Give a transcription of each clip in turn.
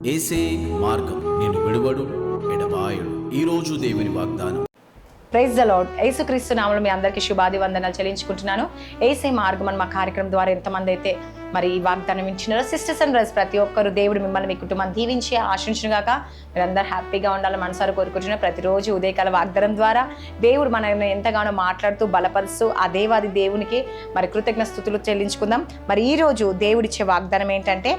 ఏసే మార్గం నేను విడువడు ఎడబాయడు. ఈరోజు దేవుని వాగ్దానం. Praise the lord. యేసుక్రీస్తు నామములో మీ అందరికీ శుభాది వందనాలు చెల్లించుకుంటున్నాను. ఏసే మార్గం అని మా కార్యక్రమం ద్వారా ఎంతమంది అయితే మరి ఈ వాగ్దానం ఇచ్చినారో, సిస్టర్స్ అండ్ బ్రదర్స్ ప్రతి ఒక్కరు దేవుడు మిమ్మల్ని మీ కుటుంబాన్ని దీవించి ఆశించుగాక. మీరందరూ హ్యాపీగా ఉండాలని మనసారా కోరుకుంటున్నా. ప్రతిరోజు ఉదయకాల వాగ్దానం ద్వారా దేవుడు మనల్ని ఎంతగానో మాట్లాడుతూ బలపరుస్తూ ఆ దేవాది దేవునికి మరి కృతజ్ఞ స్తుతులు చెల్లించుకుందాం. మరి ఈరోజు దేవుడిచ్చే వాగ్దానం ఏంటంటే,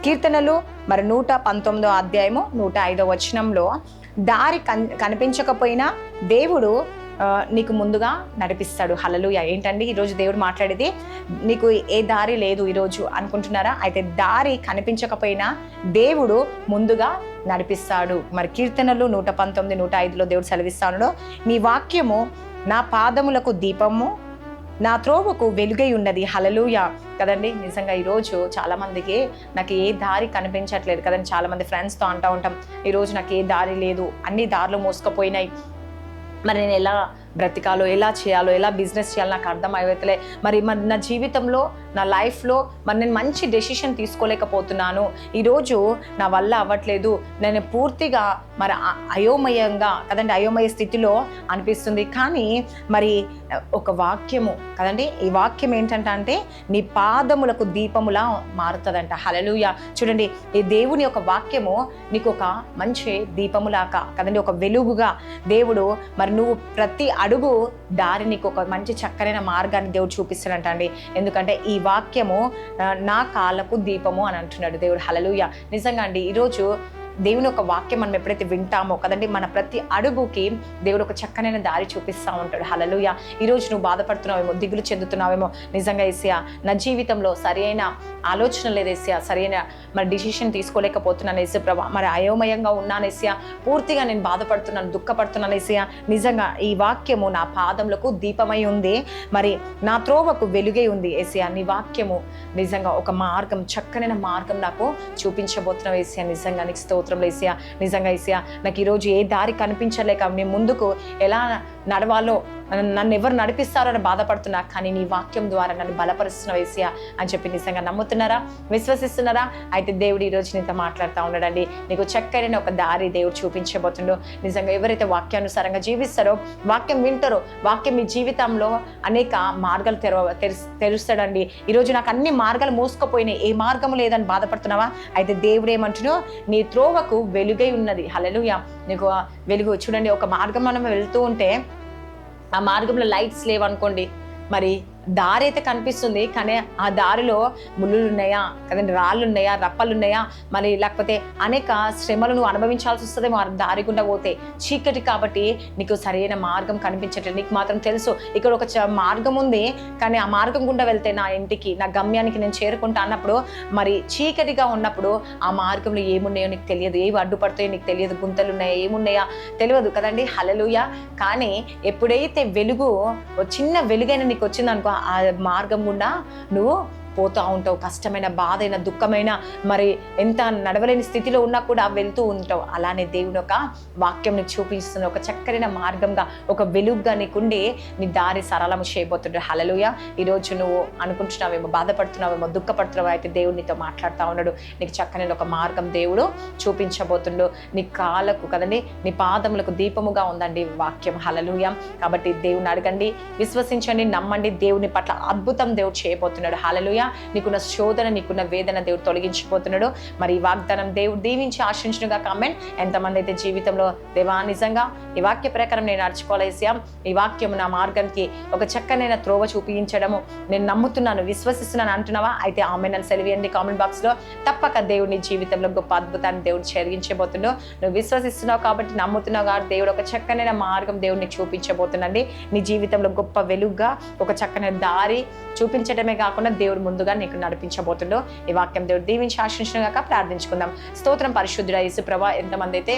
కీర్తనలు మరి 119వ అధ్యాయము 105వ వచనంలో, దారి కనిపించకపోయినా దేవుడు నీకు ముందుగా నడిపిస్తాడు. హల్లెలూయా. ఏంటండి ఈరోజు దేవుడు మాట్లాడేది? నీకు ఏ దారి లేదు ఈరోజు అనుకుంటున్నారా? అయితే దారి కనిపించకపోయినా దేవుడు ముందుగా నడిపిస్తాడు. మరి కీర్తనలు 119, 105లో దేవుడు సెలవిస్తాడు, నీ వాక్యము నా పాదములకు దీపము, నా త్రోవకు వెలుగై ఉన్నది. హల్లెలూయా కదండి. నిజంగా ఈరోజు చాలామందికి నాకు ఏ దారి కనిపించట్లేదు కదండి. చాలామంది ఫ్రెండ్స్తో అంటూ ఉంటాం, ఈరోజు నాకు ఏ దారి లేదు, అన్ని దారులు మోసుకుపోయినాయి, మరి నేను ఎలా బ్రతికాలో, ఎలా చేయాలో, ఎలా బిజినెస్ చేయాలో నాకు అర్థం అవ్వట్లే, మరి నా జీవితంలో, నా లైఫ్లో మరి నేను మంచి డెసిషన్ తీసుకోలేకపోతున్నాను, ఈరోజు నా వల్ల అవ్వట్లేదు, నేను పూర్తిగా మరి అయోమయంగా కదండి, అయోమయ స్థితిలో అనిపిస్తుంది. కానీ మరి ఒక వాక్యము కదండి, ఈ వాక్యం ఏంటంటే నీ పాదములకు దీపములా మారుతుందంట. హల్లెలూయా. చూడండి, ఈ దేవుని యొక్క వాక్యము నీకు ఒక మంచి దీపములాగా కదండి, ఒక వెలుగుగా దేవుడు మరి నువ్వు ప్రతి అడుగు దారి నీకు ఒక మంచి చక్కనైన మార్గాన్ని దేవుడు చూపిస్తాడంట అండి. ఎందుకంటే ఈ వాక్యము నా కాళ్ళకు దీపము అని అంటున్నాడు దేవుడు. హల్లెలూయా. నిజంగా అండి, ఈరోజు దేవుని ఒక వాక్యం మనం ఎప్పుడైతే వింటామో కదండి, మన ప్రతి అడుగుకి దేవుడు ఒక చక్కనైన దారి చూపిస్తూ ఉంటాడు. హల్లెలూయా. ఈరోజు నువ్వు బాధపడుతున్నావేమో, దిగులు చెందుతున్నావేమో, నిజంగా యేసయ్యా నా జీవితంలో సరైన ఆలోచన లేదు యేసయ్యా, సరైన మరి డిసిషన్ తీసుకోలేకపోతున్నాను యేసు ప్రభా, మరి అయోమయంగా ఉన్నాను యేసయ్యా, పూర్తిగా నేను బాధపడుతున్నాను, దుఃఖపడుతున్నాను యేసయ్యా. నిజంగా ఈ వాక్యము నా పాదములకు దీపమై ఉంది, మరి నా త్రోవకు వెలుగై ఉంది యేసయ్యా. నీ వాక్యము నిజంగా ఒక మార్గం, చక్కనైన మార్గం నాకు చూపించబోతున్నావు యేసయ్యా. నిజంగా నీకు స్తోత్రం యేసయ్యా. నిజంగా యేసయ్యా, నాకు ఈరోజు ఏ దారి కనిపించలేక నేను ముందుకు ఎలా నడవాలో, నన్ను ఎవరు నడిపిస్తారో అని బాధపడుతున్నా, కానీ నీ వాక్యం ద్వారా నన్ను బలపరుస్తున్నావు యేసయ్యా అని చెప్పి నిజంగా నమ్ముతున్నారా, విశ్వసిస్తున్నారా? అయితే దేవుడు ఈరోజు నీతో మాట్లాడుతూ ఉన్నాడండి. నీకు చక్కనైన ఒక దారి దేవుడు చూపించబోతుండో. నిజంగా ఎవరైతే వాక్యానుసారంగా జీవిస్తారో, వాక్యం వింటారో, వాక్యం మీ జీవితంలో అనేక మార్గాలు తెరుస్తాడండి. ఈరోజు నాకు అన్ని మార్గాలు మూసుకుపోయినాయి, ఏ మార్గం లేదని బాధపడుతున్నావా? అయితే దేవుడు ఏమంటున్నావు, నీ త్రోవకు వెలుగై ఉన్నది. హల్లెలూయా. నీకు వెలుగు. చూడండి, ఒక మార్గం మనం వెళ్తూ ఉంటే ఆ మార్గంలో లైట్స్ లేవనుకోండి, మరి దారి అయితే కనిపిస్తుంది, కానీ ఆ దారిలో ముళ్ళులు ఉన్నాయా కదండి, రాళ్ళు ఉన్నాయా, రప్పలు ఉన్నాయా, మరి లేకపోతే అనేక శ్రమలు నువ్వు అనుభవించాల్సి వస్తుంది ఆ దారి గుండా పోతే. చీకటి కాబట్టి నీకు సరైన మార్గం కనిపించట్లేదు. నీకు మాత్రం తెలుసు ఇక్కడ ఒక మార్గం ఉంది, కానీ ఆ మార్గం గుండా వెళ్తే నా ఇంటికి, నా గమ్యానికి నేను చేరుకుంటా అన్నప్పుడు, మరి చీకటిగా ఉన్నప్పుడు ఆ మార్గంలో ఏమున్నాయో నీకు తెలియదు, ఏవి అడ్డుపడతాయో నీకు తెలియదు, గుంతలు ఉన్నాయా, ఏమున్నాయా తెలియదు కదండి. హల్లెలూయా. కానీ ఎప్పుడైతే వెలుగు, చిన్న వెలుగైనా నీకు వచ్చిందనుకో, ఆ మార్గం గుండా నువ్వు పోతూ ఉంటావు. కష్టమైన, బాధైన, దుఃఖమైన, మరి ఎంత నడవలేని స్థితిలో ఉన్నా కూడా వెళ్తూ ఉంటావు. అలానే దేవుని ఒక వాక్యం నీకు చూపిస్తున్న ఒక చక్కరైన మార్గంగా, ఒక వెలుగుగా నీకుండి నీ దారి సరళము చేయబోతుంటాడు. హల్లెలూయా. ఈరోజు నువ్వు అనుకుంటున్నావేమో, బాధపడుతున్నావేమో, దుఃఖపడుతున్నావో, అయితే దేవుడు నీతో మాట్లాడుతూ ఉన్నాడు. నీకు చక్కని ఒక మార్గం దేవుడు చూపించబోతుండు. నీ కాళ్ళకు కదండి, నీ పాదములకు దీపముగా ఉందండి వాక్యం. హల్లెలూయా. కాబట్టి దేవుని అడగండి, విశ్వసించండి, నమ్మండి. దేవుని పట్ల అద్భుతం దేవుడు చేయబోతున్నాడు. హల్లెలూయా. నీకున్న శోధన, నీకున్న వేదన దేవుడు తొలగించిపోతున్నాడు. మరి ఈ వాగ్దానం దేవుడు దీవించి ఆశించునుగా. కామెంట్. ఎంతమంది అయితే జీవితంలో దేవా నిజంగా ఈ వాక్య ప్రకారం నేను నడుచుకోలేసా, ఈ వాక్యం నా మార్గానికి ఒక చక్కనైన త్రోవ చూపించడము నేను నమ్ముతున్నాను, విశ్వసిస్తున్నాను అంటున్నావా? అయితే ఆమెను సెలవియండి కామెంట్ బాక్స్లో. తప్పక దేవుడి జీవితంలో గొప్ప అద్భుతాన్ని దేవుడు జరిగించబోతుండో. నువ్వు విశ్వసిస్తున్నావు కాబట్టి, నమ్ముతున్నావు కాబట్టి దేవుడు ఒక చక్కనైన మార్గం దేవుడిని చూపించబోతుందండి. నీ జీవితంలో గొప్ప వెలుగుగా ఒక చక్కనైన దారి చూపించడమే కాకుండా దేవుడు ముందుగా నీకు నడిపించబోతుండో. ఈ వాక్యం దేవుడు దీవించి ఆశించుగాక. ప్రార్థించుకుందాం. స్తోత్రం పరిశుద్ధుడా యేసు ప్రభువా. ఎంతమంది అయితే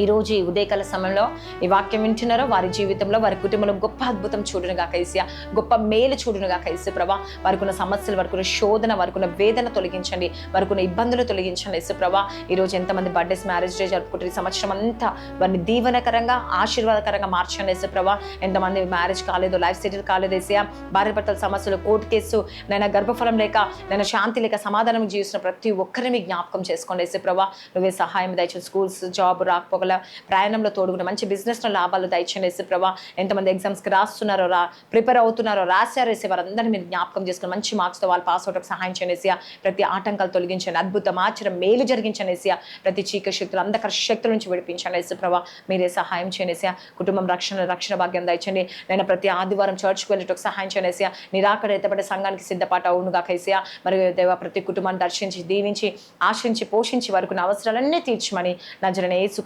ఈరోజు ఈ ఉదయకాల సమయంలో ఈ వాక్యం వింటున్నారో వారి జీవితంలో వారి కుటుంబంలో గొప్ప అద్భుతం చూడునుగా కైసియా, గొప్ప మేలు చూడునుగా కైసి ప్రభా. వారికి ఉన్న సమస్యలు, వారికి ఉన్న శోధన, వారికి ఉన్న వేదన తొలగించండి, వారికి ఉన్న ఇబ్బందులు తొలగించండి యేసు ప్రభా. ఈరోజు ఎంతమంది బర్త్డేస్, మ్యారేజ్ డే జరుపుకుంటారు, ఈ సంవత్సరం అంతా వారిని దీవెనకరంగా ఆశీర్వాదకరంగా మార్చండి యేసు ప్రభా. ఎంతమంది మ్యారేజ్ కాలేదు, లైఫ్ సెటిల్ కాలేదు ఏసయ్యా, భార్య భర్తల సమస్యలు, కోర్టు కేసు, నేను గర్భఫలం లేక, నేను శాంతి లేక, సమాధానం జీవిస్తున్న ప్రతి ఒక్కరిని జ్ఞాపకం చేసుకోండి యేసు ప్రభా. నువ్వే సహాయం దయచేసి స్కూల్స్, జాబ్ రాకపో ప్రయాణంలో తోడుగున్న మంచి బిజినెస్లో లాభాలు దయచేయండి యేసు ప్రభా. ఎంతమంది ఎగ్జామ్స్కి రాస్తున్నారో, ప్రిపేర్ అవుతున్నారో, రాశారు వేసే వారందరినీ మీరు జ్ఞాపకం చేసుకుని మంచి మార్క్స్తో వాళ్ళు పాస్ అవుట్కి సహాయం చేయండి ఏసయ్యా. ప్రతి ఆటంకాలు తొలగించండి, అద్భుతం, ఆశ్చర్యం, మేలు జరిగించండి ఏసయ్యా. ప్రతి చీకటి శక్తులు, అంధకార శక్తుల నుంచి విడిపించండి యేసు ప్రభా. మీరే సహాయం చేయండి ఏసయ్యా. కుటుంబం రక్షణ భాగ్యం దయచండి. నేను ప్రతి ఆదివారం చర్చ్కి వెళ్ళేటకు సహాయం చేయండి ఏసయ్యా. నిరాకడ ఎత్తబడే సంఘానికి సిద్ధపాటు అవునుగా కైసయ్యా. మరియు దేవ ప్రతి కుటుంబాన్ని దర్శించి, దీవించి, ఆశించి, పోషించి వారికి అవసరాలన్నీ తీర్చమని నజరేయుడైన యేసు